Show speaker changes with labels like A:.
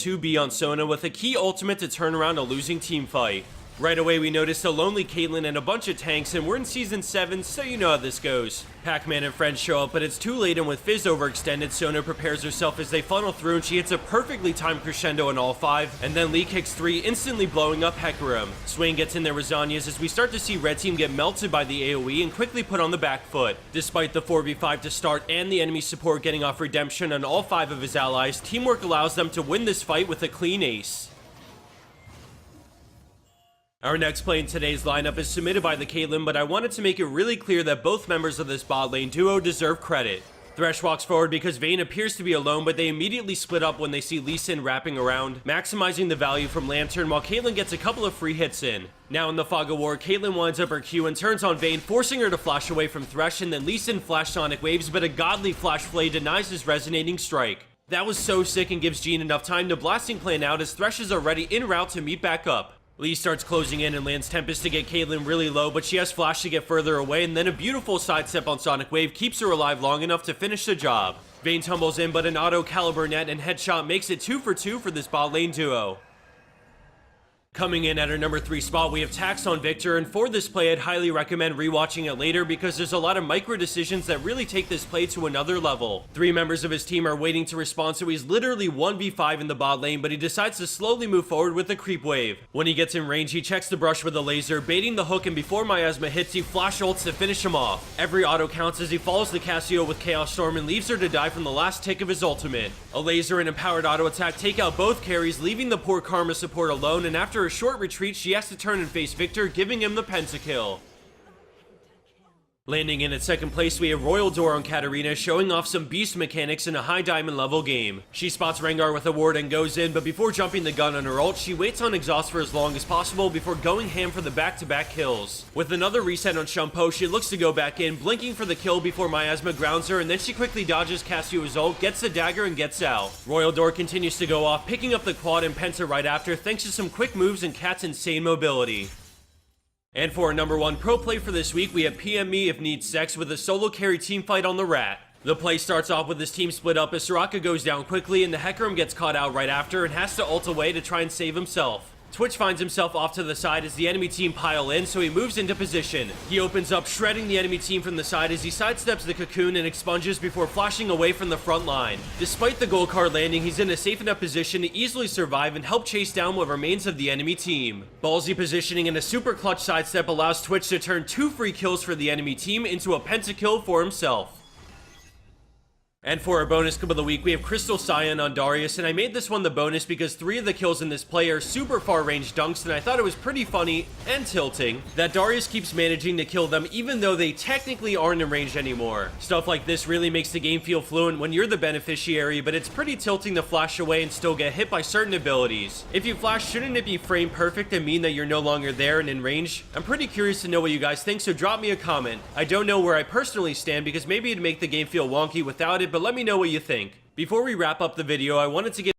A: 2B on Sona with a key ultimate to turn around a losing team fight. Right away we noticed a lonely Caitlyn and a bunch of tanks, and we're in Season 7, so you know how this goes. Pac-Man and friends show up, but it's too late, and with Fizz overextended, Sona prepares herself as they funnel through, and she hits a perfectly timed crescendo in all 5, and then Lee kicks 3, instantly blowing up Hecarim. Swain gets in there with Zhonya's as we start to see Red Team get melted by the AoE and quickly put on the back foot. Despite the 4v5 to start and the enemy support getting off redemption on all 5 of his allies, teamwork allows them to win this fight with a clean ace. Our next play in today's lineup is submitted by the Caitlyn, but I wanted to make it really clear that both members of this bot lane duo deserve credit. Thresh walks forward because Vayne appears to be alone, but they immediately split up when they see Lee Sin wrapping around, maximizing the value from Lantern while Caitlyn gets a couple of free hits in. Now in the fog of war, Caitlyn winds up her Q and turns on Vayne, forcing her to flash away from Thresh, and then Lee Sin flash Sonic Waves, but a godly Flash Flay denies his resonating strike. That was so sick and gives Jean enough time to blasting plan out as Thresh is already en route to meet back up. Lee starts closing in and lands Tempest to get Caitlyn really low, but she has Flash to get further away, and then a beautiful sidestep on Sonic Wave keeps her alive long enough to finish the job. Vayne tumbles in, but an auto caliber net and headshot makes it 2 for 2 for this bot lane duo. Coming in at our number 3 spot, we have Tax on Victor, and for this play I'd highly recommend rewatching it later because there's a lot of micro decisions that really take this play to another level. 3 members of his team are waiting to respond, so he's literally 1v5 in the bot lane, but he decides to slowly move forward with a creep wave. When he gets in range, he checks the brush with a laser, baiting the hook, and before Miasma hits, he flash ults to finish him off. Every auto counts as he follows the Cassio with Chaos Storm and leaves her to die from the last tick of his ultimate. A laser and empowered auto attack take out both carries, leaving the poor Karma support alone, and after a short retreat, she has to turn and face Victor, giving him the pentakill. Landing in at second place, we have Royal Door on Katarina, showing off some beast mechanics in a high diamond level game. She spots Rengar with a ward and goes in, but before jumping the gun on her ult, she waits on exhaust for as long as possible before going ham for the back-to-back kills. With another reset on Shampoo, she looks to go back in, blinking for the kill before Miasma grounds her, and then she quickly dodges Cassio's ult, gets the dagger, and gets out. Royal Door continues to go off, picking up the quad and Penta right after, thanks to some quick moves and Cat's insane mobility. And for our number 1 pro play for this week, we have PM Me if needs sex with a solo carry teamfight on the Rat. The play starts off with his team split up as Soraka goes down quickly and the Hecarim gets caught out right after and has to ult away to try and save himself. Twitch finds himself off to the side as the enemy team pile in, so he moves into position. He opens up, shredding the enemy team from the side as he sidesteps the cocoon and expunges before flashing away from the front line. Despite the gold card landing, he's in a safe enough position to easily survive and help chase down what remains of the enemy team. Ballsy positioning and a super clutch sidestep allows Twitch to turn 2 free kills for the enemy team into a pentakill for himself. And for our bonus kill of the week, we have Crystal Scion on Darius, and I made this one the bonus because 3 of the kills in this play are super far range dunks, and I thought it was pretty funny and tilting that Darius keeps managing to kill them even though they technically aren't in range anymore. Stuff like this really makes the game feel fluent when you're the beneficiary, but it's pretty tilting to flash away and still get hit by certain abilities. If you flash, shouldn't it be frame perfect and mean that you're no longer there and in range? I'm pretty curious to know what you guys think, so drop me a comment. I don't know where I personally stand because maybe it'd make the game feel wonky without it, but let me know what you think. Before we wrap up the video, I wanted to give